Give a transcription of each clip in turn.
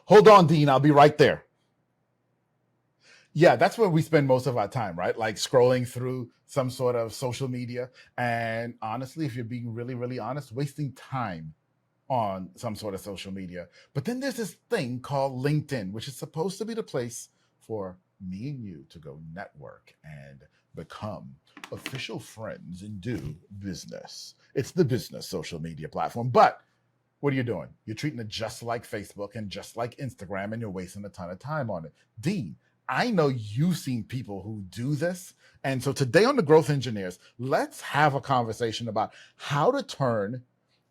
Hold on, Dean. I'll be right there. Yeah, that's where we spend most of our time, right? Like scrolling through some sort of social media. And honestly, if you're being really, really honest, wasting time on some sort of social media. But then there's this thing called LinkedIn, which is supposed to be the place for me and you to go network and become official friends and do business. It's the business social media platform. But what are you doing? You're treating it just like Facebook and just like Instagram, and you're wasting a ton of time on it. Dean, I know you've seen people who do this. And so today on the Growth Engineers, let's have a conversation about how to turn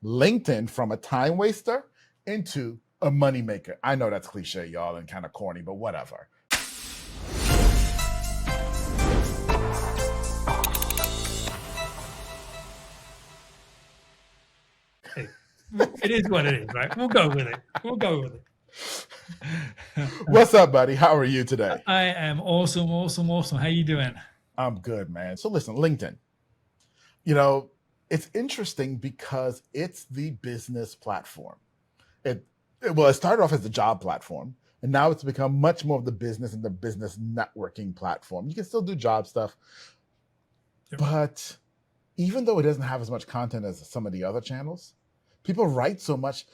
LinkedIn from a time waster into a moneymaker. I know that's cliche, y'all, and kind of corny, but whatever. It is what it is, right? We'll go with it. What's up, buddy? How are you today? I am awesome. How you doing? I'm good, man. So listen, LinkedIn, it's interesting because it's the business platform. It started off as a job platform, and now it's become much more of the business and the business networking platform. You can still do job stuff, but even though it doesn't have as much content as some of the other channels, people write so much.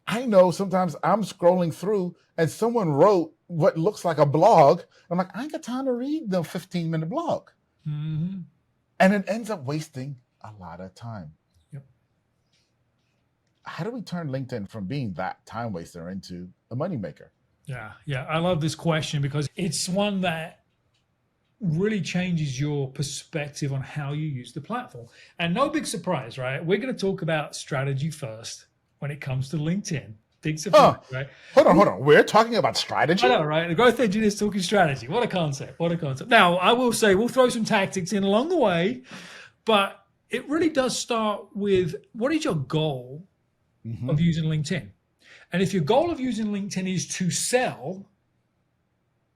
I know sometimes I'm scrolling through and someone wrote what looks like a blog. I'm like, I ain't got time to read the 15-minute blog. Mm-hmm. And it ends up wasting a lot of time. Yep. How do we turn LinkedIn from being that time waster into a moneymaker? Yeah. I love this question because it's one that really changes your perspective on how you use the platform. And no big surprise, right? We're going to talk about strategy first when it comes to LinkedIn. Big surprise, right? Hold on. We're talking about strategy? I know, right? The growth engineers talking strategy. What a concept. Now, I will say we'll throw some tactics in along the way, but it really does start with what is your goal of using LinkedIn? And if your goal of using LinkedIn is to sell,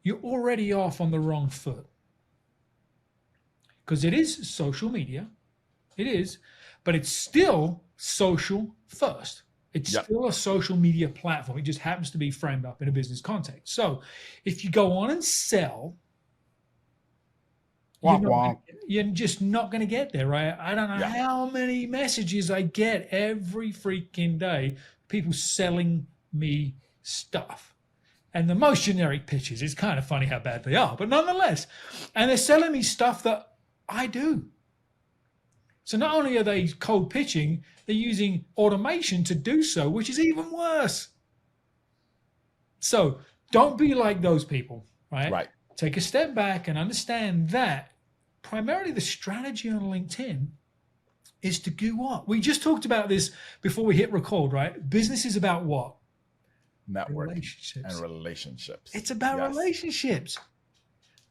you're already off on the wrong foot. Because it is social media. It is, but it's still social first. It's still a social media platform. It just happens to be framed up in a business context. So if you go on and sell, you're just not going to get there, right? I don't know how many messages I get every freaking day, people selling me stuff. And the most generic pitches, it's kind of funny how bad they are, but nonetheless. And they're selling me stuff that I do. So not only are they cold pitching, they're using automation to do so, which is even worse. So don't be like those people, right? Right. Take a step back and understand that primarily the strategy on LinkedIn is to do what? We just talked about this before we hit record, right? Business is about what? Network and relationships. It's about relationships.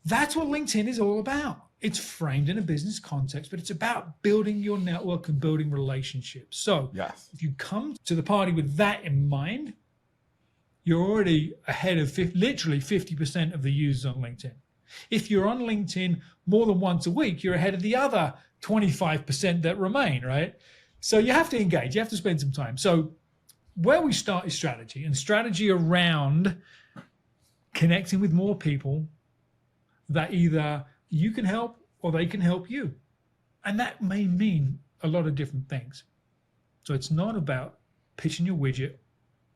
That's what LinkedIn is all about. It's framed in a business context, but it's about building your network and building relationships. So if you come to the party with that in mind, you're already ahead of literally 50% of the users on LinkedIn. If you're on LinkedIn more than once a week, you're ahead of the other 25% that remain, right? So you have to engage. You have to spend some time. So where we start is strategy, and strategy around connecting with more people that either you can help or they can help you. And that may mean a lot of different things. So it's not about pitching your widget,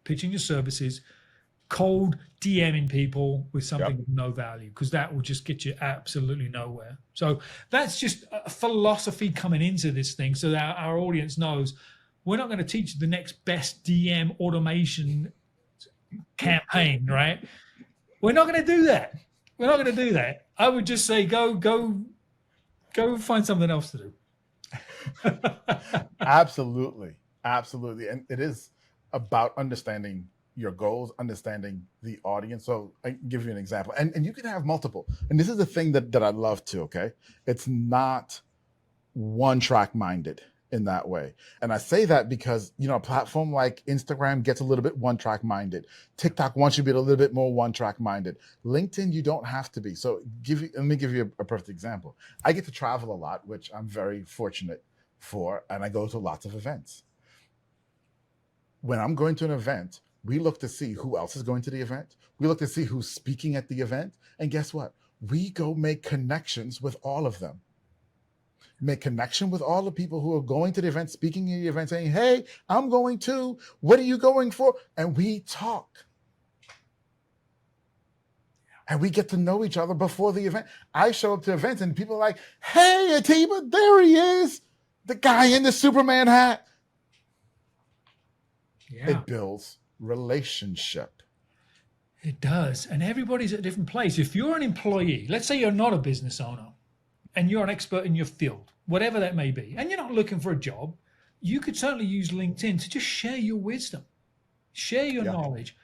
pitching your services, cold DMing people with something of no value, because that will just get you absolutely nowhere. So that's just a philosophy coming into this thing so that our audience knows we're not going to teach the next best DM automation campaign, right? We're not going to do that. I would just say go find something else to do. Absolutely. And it is about understanding your goals, understanding the audience. So I can give you an example. And you can have multiple. And this is the thing that I love too, okay? It's not one-track minded in that way. And I say that because, a platform like Instagram gets a little bit one-track minded. TikTok wants you to be a little bit more one-track minded. LinkedIn, you don't have to be. So let me give you a perfect example. I get to travel a lot, which I'm very fortunate for, and I go to lots of events. When I'm going to an event, We look to see who else is going to the event. We look to see who's speaking at the event. And guess what? We go make connections with all of them. Make connection with all the people who are going to the event, speaking in the event, saying, hey, I'm going too. What are you going for? And we talk. And we get to know each other before the event. I show up to events and people are like, hey, Atiba, there he is. The guy in the Superman hat. Yeah. It builds relationship. It does. And everybody's at a different place. If you're an employee, let's say you're not a business owner and you're an expert in your field, whatever that may be, and you're not looking for a job, you could certainly use LinkedIn to just share your wisdom, share your knowledge.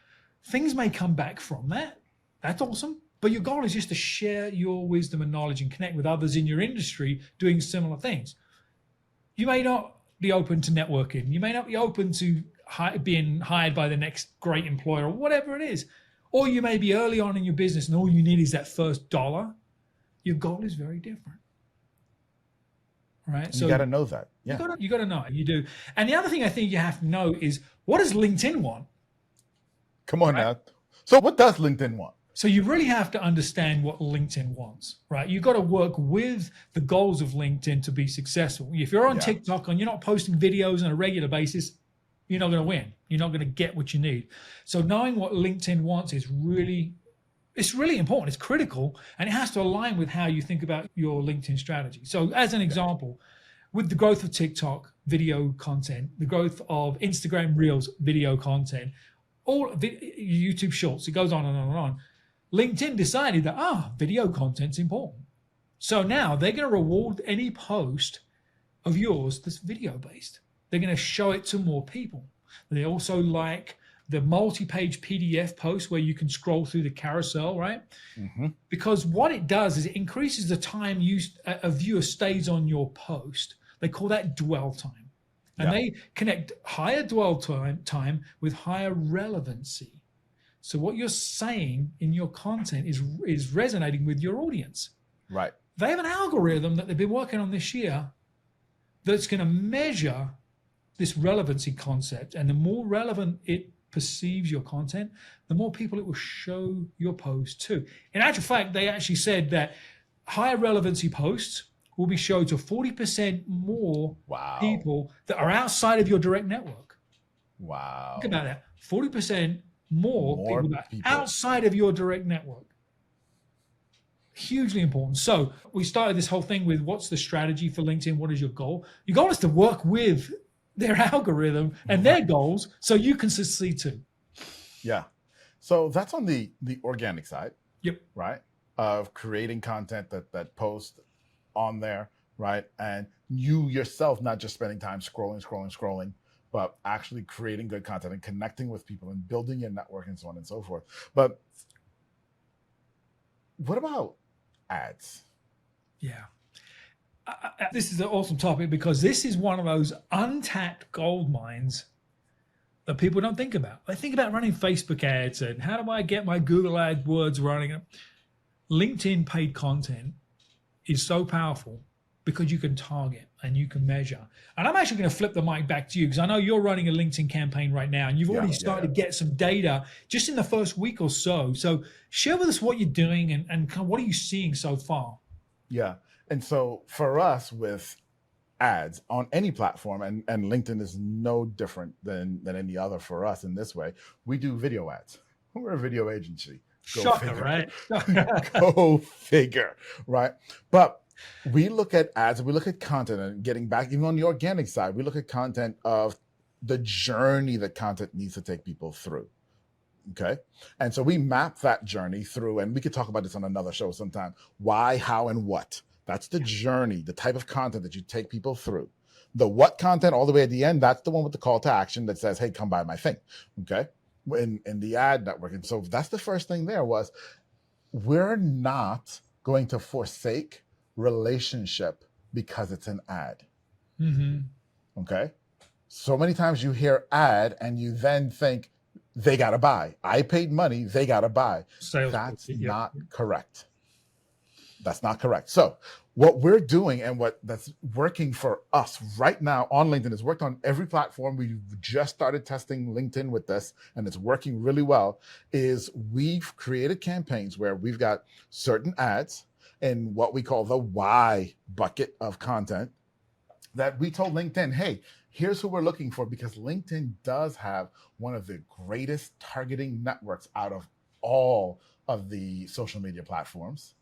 Things may come back from that. That's awesome. But your goal is just to share your wisdom and knowledge and connect with others in your industry doing similar things. You may not be open to networking. You may not be open to being hired by the next great employer or whatever it is. Or you may be early on in your business and all you need is that first dollar. Your goal is very different. Right? So you got to know that. Yeah. You got to know it. You do. And the other thing I think you have to know is, what does LinkedIn want? Come on now. So what does LinkedIn want? So you really have to understand what LinkedIn wants, right? You've got to work with the goals of LinkedIn to be successful. If you're on TikTok and you're not posting videos on a regular basis, you're not going to win. You're not going to get what you need. So knowing what LinkedIn wants is really important. It's critical, and it has to align with how you think about your LinkedIn strategy. So as an example, with the growth of TikTok video content, the growth of Instagram Reels video content, all YouTube Shorts, it goes on and on and on. LinkedIn decided that, video content's important. So now they're going to reward any post of yours that's video based. They're going to show it to more people. They also like the multi-page PDF post where you can scroll through the carousel, right? Mm-hmm. Because what it does is it increases the time a viewer stays on your post. They call that dwell time. And they connect higher dwell time with higher relevancy. So what you're saying in your content is resonating with your audience. Right. They have an algorithm that they've been working on this year that's going to measure this relevancy concept. And the more relevant it perceives your content, the more people it will show your post to. In actual fact, they actually said that higher relevancy posts will be shown to 40% more people that are outside of your direct network. Wow. Think about that. 40% more people outside of your direct network. Hugely important. So we started this whole thing with, what's the strategy for LinkedIn? What is your goal? Your goal is to work with their algorithm and their goals so you can succeed too. Yeah. So that's on the organic side. Yep. Right. Of creating content that posts on there. Right. And you yourself, not just spending time scrolling, but actually creating good content and connecting with people and building your network and so on and so forth. But what about ads? Yeah. This is an awesome topic because this is one of those untapped gold mines that people don't think about. They think about running Facebook ads and how do I get my Google AdWords running. LinkedIn paid content is so powerful because you can target and you can measure. And I'm actually going to flip the mic back to you because I know you're running a LinkedIn campaign right now and you've already started to get some data just in the first week or so. So share with us what you're doing and kind of what are you seeing so far? Yeah. And so for us with ads on any platform, and LinkedIn is no different than any other for us in this way, we do video ads. We're a video agency. Shocker, right? Go figure, right? But we look at ads, we look at content, and getting back, even on the organic side, we look at content of the journey that content needs to take people through. Okay. And so we map that journey through, and we could talk about this on another show sometime. Why, how, and what. That's the journey, the type of content that you take people through. The what content all the way at the end, that's the one with the call to action that says, hey, come buy my thing. Okay. In the ad network. And so that's the first thing there was, we're not going to forsake relationship because it's an ad. Mm-hmm. Okay. So many times you hear ad and you then think they got to buy. I paid money. They got to buy. Sales That's not correct. That's not correct. So what we're doing and what that's working for us right now on LinkedIn, is worked on every platform. We've just started testing LinkedIn with this, and it's working really well, is we've created campaigns where we've got certain ads in what we call the why bucket of content that we told LinkedIn, hey, here's who we're looking for, because LinkedIn does have one of the greatest targeting networks out of all of the social media platforms.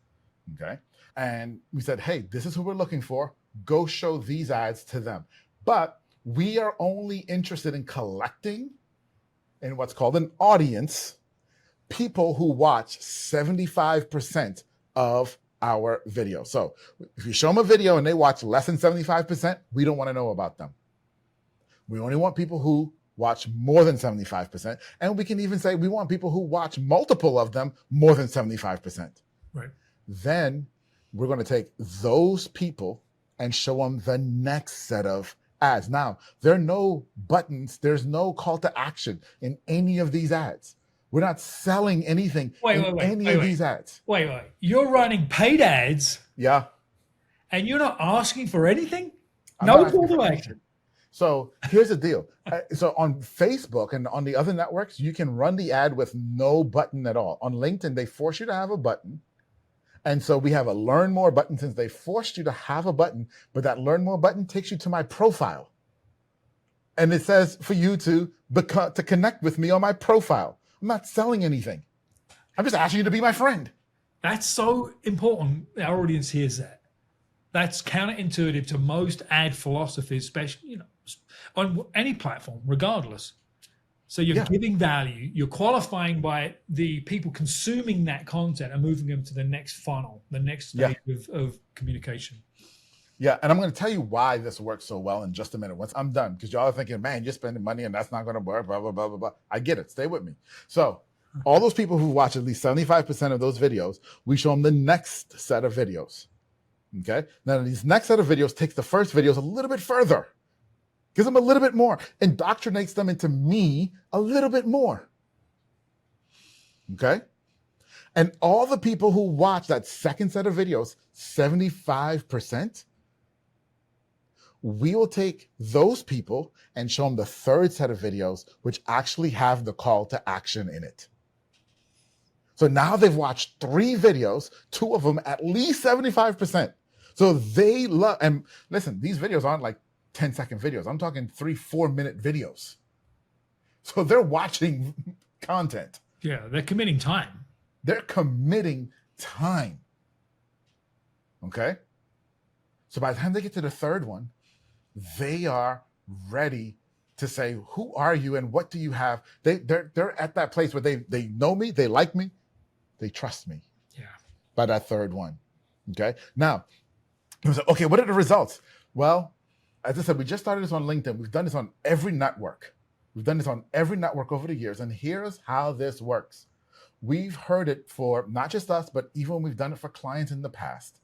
Okay. And we said, hey, this is who we're looking for. Go show these ads to them. But we are only interested in collecting in what's called an audience, people who watch 75% of our video. So if you show them a video and they watch less than 75%, we don't want to know about them. We only want people who watch more than 75%. And we can even say we want people who watch multiple of them more than 75%. Right. Then we're going to take those people and show them the next set of ads. Now, there are no buttons. There's no call to action in any of these ads. We're not selling anything in any of these ads. Wait. You're running paid ads. Yeah. And you're not asking for anything? No call to action. So here's the deal. So on Facebook and on the other networks, you can run the ad with no button at all. On LinkedIn, they force you to have a button. And so we have a learn more button, since they forced you to have a button, but that learn more button takes you to my profile. And it says for you to connect with me on my profile. I'm not selling anything. I'm just asking you to be my friend. That's so important. Our audience hears that. That's counterintuitive to most ad philosophies, especially, on any platform, regardless. So you're giving value, you're qualifying by the people consuming that content and moving them to the next funnel, the next stage of communication. Yeah, and I'm going to tell you why this works so well in just a minute once I'm done, because y'all are thinking, man, you're spending money and that's not going to work, blah, blah, blah, blah, blah. I get it. Stay with me. So all those people who watch at least 75% of those videos, we show them the next set of videos. Okay. Now, these next set of videos takes the first videos a little bit further, gives them a little bit more, indoctrinates them into me a little bit more. Okay. And all the people who watch that second set of videos, 75%, we will take those people and show them the third set of videos, which actually have the call to action in it. So now they've watched 3 videos, 2 of them at least 75%. So they love, and listen, these videos aren't like 10-second videos. I'm talking 3-4 minute videos. So they're watching content. Yeah, they're committing time. They're committing time. Okay? So by the time they get to the third one, they are ready to say, who are you and what do you have? They're at that place where they know me, they like me, they trust me. Yeah. By that third one. Okay. Now, okay, what are the results? Well, as I said, we just started this on LinkedIn. We've done this on every network. We've done this on every network over the years. And here's how this works. We've heard it for not just us, but even when we've done it for clients in the past.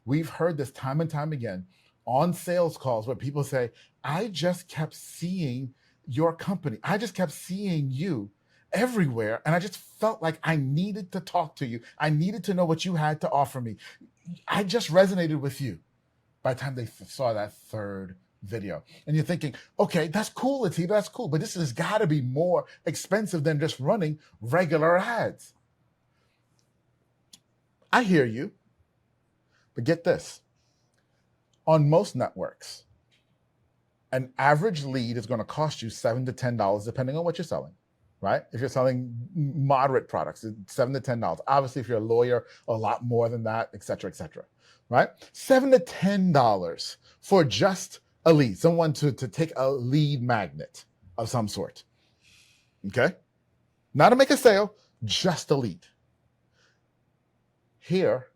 We've heard this time and time again on sales calls where people say, I just kept seeing your company. I just kept seeing you everywhere. And I just felt like I needed to talk to you. I needed to know what you had to offer me. I just resonated with you. By the time they saw that third video. And you're thinking, okay, that's cool, Atiba, that's cool. But this has got to be more expensive than just running regular ads. I hear you. But get this. On most networks, an average lead is going to cost you $7 to $10, depending on what you're selling, right? If you're selling moderate products, it's $7 to $10. Obviously, if you're a lawyer, a lot more than that, et cetera, right? $7 to $10 for just a lead, someone to take a lead magnet of some sort, okay? Not to make a sale, just a lead. Here,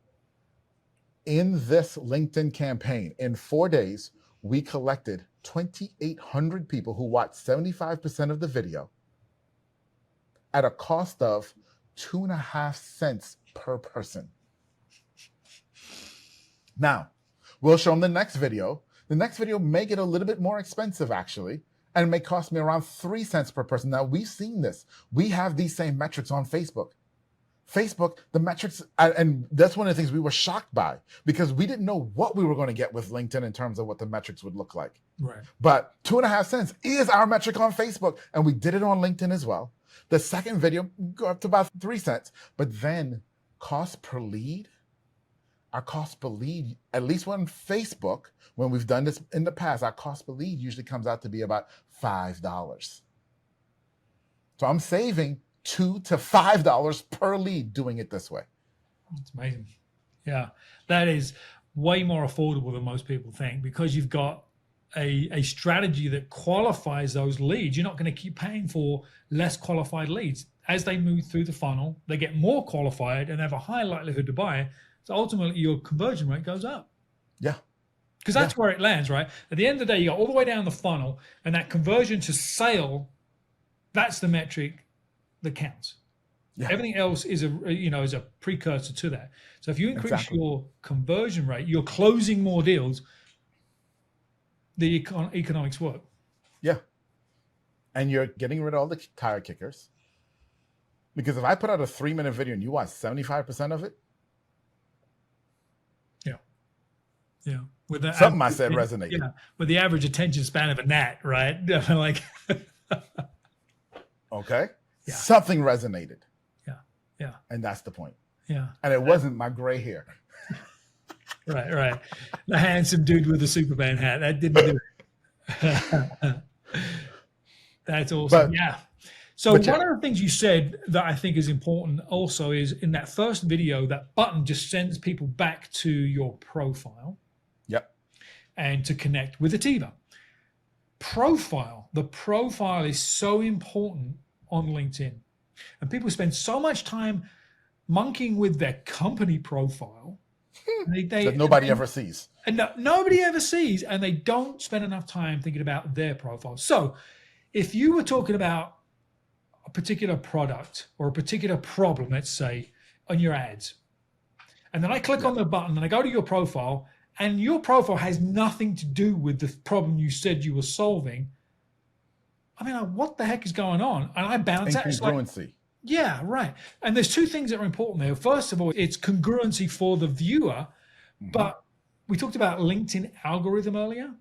in this LinkedIn campaign, in 4 days, we collected 2,800 people who watched 75% of the video at a cost of 2.5 cents per person. Now, we'll show them the next video. The next video may get a little bit more expensive, actually, and it may cost me around 3 cents per person. Now, we've seen this. We have these same metrics on Facebook. Facebook, the metrics, and that's one of the things we were shocked by, because we didn't know what we were going to get with LinkedIn in terms of what the metrics would look like. Right. But 2.5 cents is our metric on Facebook, and we did it on LinkedIn as well. The second video go up to about 3 cents, but then cost per lead, our cost per lead, at least on Facebook, when we've done this in the past, our cost per lead usually comes out to be about $5. So I'm saving $2 to $5 per lead doing it this way. That's amazing. Yeah, that is way more affordable than most people think, because you've got a strategy that qualifies those leads. You're not going to keep paying for less qualified leads. As they move through the funnel, they get more qualified and have a high likelihood to buy. So ultimately, your conversion rate goes up. Yeah. Because that's where it lands, right? At the end of the day, you go all the way down the funnel, and that conversion to sale, that's the metric that counts. Yeah. Everything else is a precursor to that. So if you increase your conversion rate, you're closing more deals. The economics work. Yeah. And you're getting rid of all the tire kickers. Because if I put out a 3-minute video and you watch 75% of it. Yeah. Yeah. With the something I said resonated. Yeah. With the average attention span of a gnat, right? Like. Okay. Yeah. Something resonated. Yeah. Yeah. And that's the point. Yeah. And it wasn't my gray hair. Right. The handsome dude with the Superman hat. That didn't do it. That's awesome. But, yeah. So one of the things you said that I think is important also is in that first video, that button just sends people back to your profile. Yep. And to connect with Ativa. The profile is so important on LinkedIn. And people spend so much time monkeying with their company profile. That nobody ever sees. And nobody ever sees, and they don't spend enough time thinking about their profile. So if you were talking about a particular product or a particular problem, let's say, on your ads, and then I click on the button and I go to your profile, and your profile has nothing to do with the problem you said you were solving, I mean, what the heck is going on? And I bounce out. Incongruency. Yeah, right. And there's two things that are important there. First of all, it's congruency for the viewer. But we talked about LinkedIn algorithm earlier.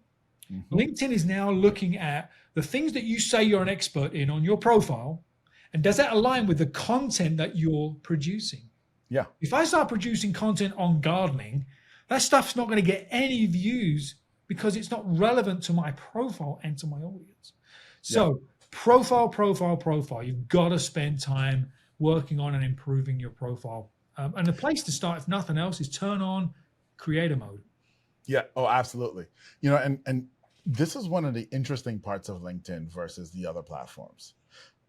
LinkedIn is now looking at the things that you say you're an expert in on your profile. And does that align with the content that you're producing? Yeah. If I start producing content on gardening, that stuff's not going to get any views because it's not relevant to my profile and to my audience. So profile. You've got to spend time working on and improving your profile. And the place to start, if nothing else, is turn on creator mode. Yeah. Oh, absolutely. And this is one of the interesting parts of LinkedIn versus the other platforms.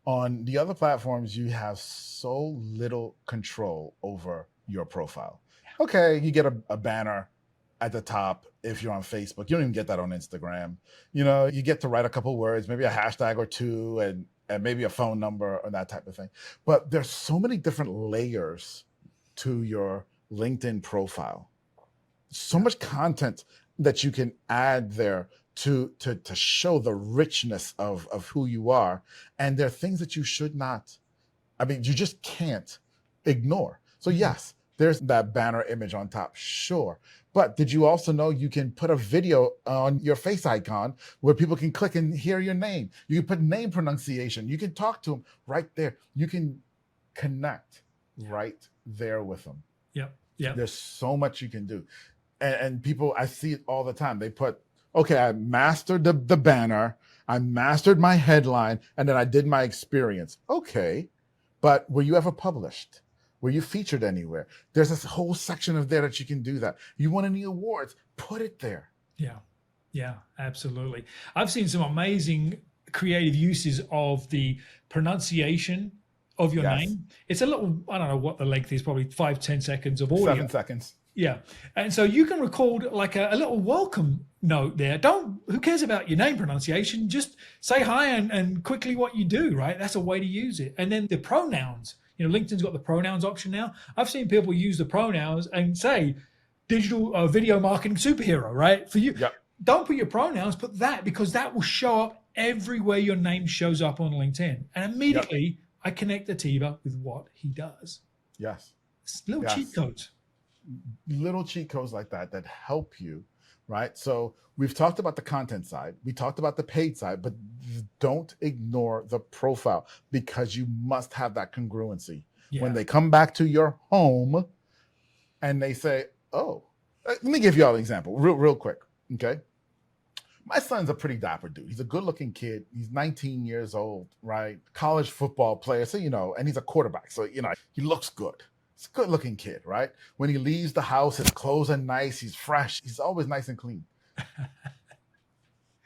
On the other platforms, you have so little control over your profile. Okay, you get a banner at the top if you're on Facebook. You don't even get that on Instagram. You get to write a couple words, maybe a hashtag or two, and maybe a phone number or that type of thing. But there's so many different layers to your LinkedIn profile. So much content that you can add there to show the richness of who you are. And there are things that you should not, you just can't ignore. So yes, there's that banner image on top, sure. But did you also know you can put a video on your face icon where people can click and hear your name? You can put name pronunciation. You can talk to them right there. You can connect right there with them. Yeah. There's so much you can do. And people, I see it all the time. They put, okay, I mastered the banner, I mastered my headline, and then I did my experience. Okay, but were you ever published? Were you featured anywhere? There's this whole section of there that you can do that. You won any awards, put it there. Yeah, absolutely. I've seen some amazing creative uses of the pronunciation of your name. It's a little, I don't know what the length is, probably 5-10 seconds of audio. 7 seconds. Yeah. And so you can record like a little welcome note there. Who cares about your name pronunciation? Just say hi and quickly what you do, right? That's a way to use it. And then the pronouns, LinkedIn's got the pronouns option now. I've seen people use the pronouns and say digital video marketing superhero, right? For you, Don't put your pronouns, put that, because that will show up everywhere your name shows up on LinkedIn. And immediately I connect Ativa with what he does. Yes. Little cheat Yes. codes. Little cheat codes like that help you, right? So we've talked about the content side, we talked about the paid side, but don't ignore the profile, because you must have that congruency. When they come back to your home and they say, oh, let me give you all an example real quick. Okay. My son's a pretty dapper dude. He's a good looking kid. He's 19 years old, right? College football player. So, and he's a quarterback. So, he looks good. He's a good looking kid, right? When he leaves the house, his clothes are nice. He's fresh. He's always nice and clean.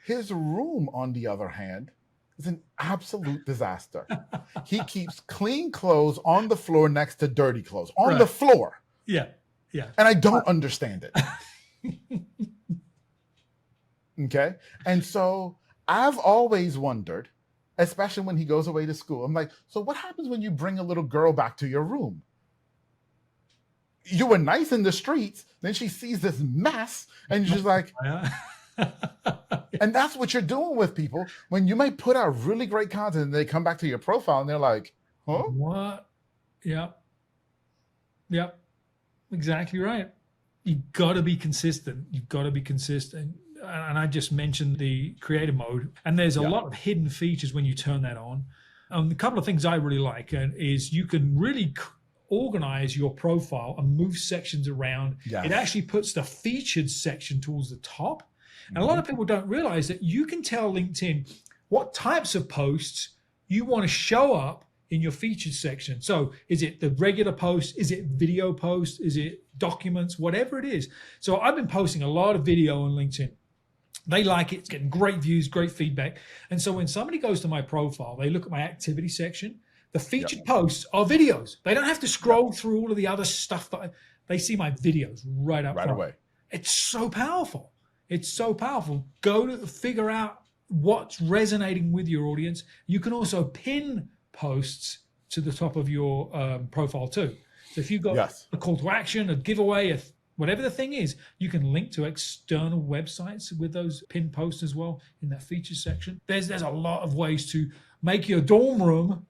His room, on the other hand, is an absolute disaster. He keeps clean clothes on the floor next to dirty clothes on the floor. Yeah. And I don't understand it. Okay. And so I've always wondered, especially when he goes away to school, I'm like, so what happens when you bring a little girl back to your room? You were nice in the streets, then she sees this mess, and you're just like, and that's what you're doing with people when you might put out really great content and they come back to your profile and they're like, huh? What? Yep. Exactly right. You've got to be consistent. And I just mentioned the creator mode, and there's a lot of hidden features when you turn that on. A couple of things I really like is you can really organize your profile and move sections around. It actually puts the featured section towards the top. And a lot of people don't realize that you can tell LinkedIn what types of posts you want to show up in your featured section. So is it the regular post? Is it video post? Is it documents? Whatever it is. So I've been posting a lot of video on LinkedIn. They like it. It's getting great views, great feedback. And so when somebody goes to my profile, they look at my activity section. The featured posts are videos. They don't have to scroll through all of the other stuff they see my videos right away. It's so powerful. Go to figure out what's resonating with your audience. You can also pin posts to the top of your profile too. So if you've got a call to action, a giveaway, whatever the thing is, you can link to external websites with those pinned posts as well in that features section. There's a lot of ways to make your dorm room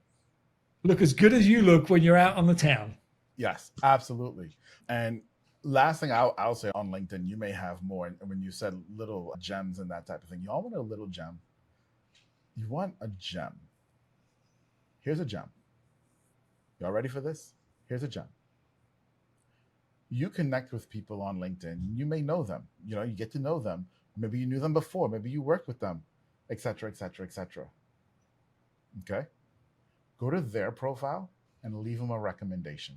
look as good as you look when you're out on the town. Yes, absolutely. And last thing I'll say on LinkedIn, you may have more. And when you said little gems and that type of thing, you all want a little gem. You want a gem. Here's a gem. Y'all ready for this? Here's a gem. You connect with people on LinkedIn. You may know them. You get to know them. Maybe you knew them before. Maybe you worked with them, et cetera, et cetera, et cetera. Okay? Go to their profile and leave them a recommendation.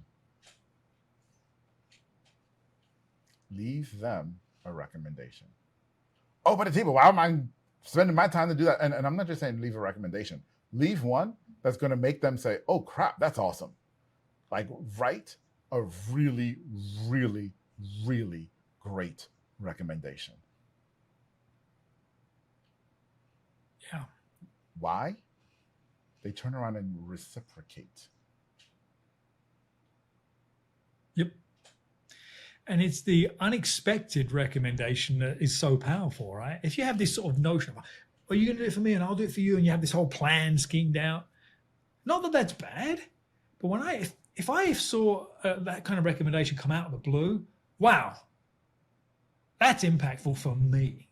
Leave them a recommendation. Oh, but Atiba, why am I spending my time to do that? And I'm not just saying leave a recommendation. Leave one that's going to make them say, oh, crap, that's awesome. Like, write a really, really, really great recommendation. Yeah. Why? They turn around and reciprocate. Yep. And it's the unexpected recommendation that is so powerful, right? If you have this sort of notion of, are you going to do it for me and I'll do it for you, and you have this whole plan schemed out, not that that's bad, but when if I saw that kind of recommendation come out of the blue, wow, that's impactful for me.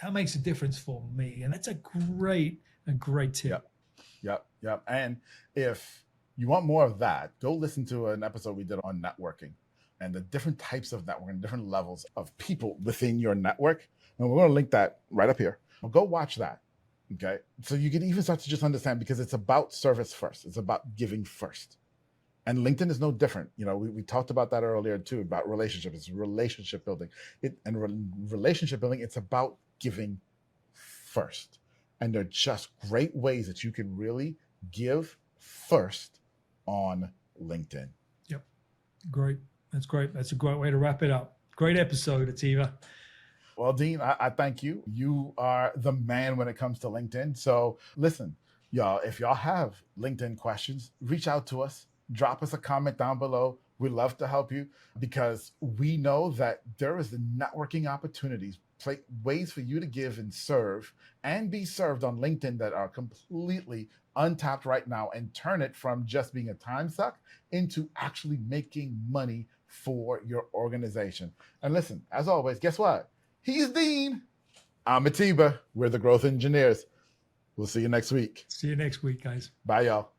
That makes a difference for me. And that's a great tip. Yep. And if you want more of that, go listen to an episode we did on networking and the different types of networking, different levels of people within your network. And we're going to link that right up here. Well, go watch that. Okay. So you can even start to just understand, because it's about service first. It's about giving first. And LinkedIn is no different. We talked about that earlier too, about relationships. It's relationship building. Relationship building, it's about giving first. And they're just great ways that you can really give first on LinkedIn. Yep. Great. That's great. That's a great way to wrap it up. Great episode, Atiba. Well, Dean, I thank you. You are the man when it comes to LinkedIn. So listen, y'all, if y'all have LinkedIn questions, reach out to us. Drop us a comment down below. We'd love to help you, because we know that there is the networking opportunities ways for you to give and serve and be served on LinkedIn that are completely untapped right now, and turn it from just being a time suck into actually making money for your organization. And listen, as always, guess what? He's Dean. I'm Atiba. We're the Growth Engineers. We'll see you next week. See you next week, guys. Bye, y'all.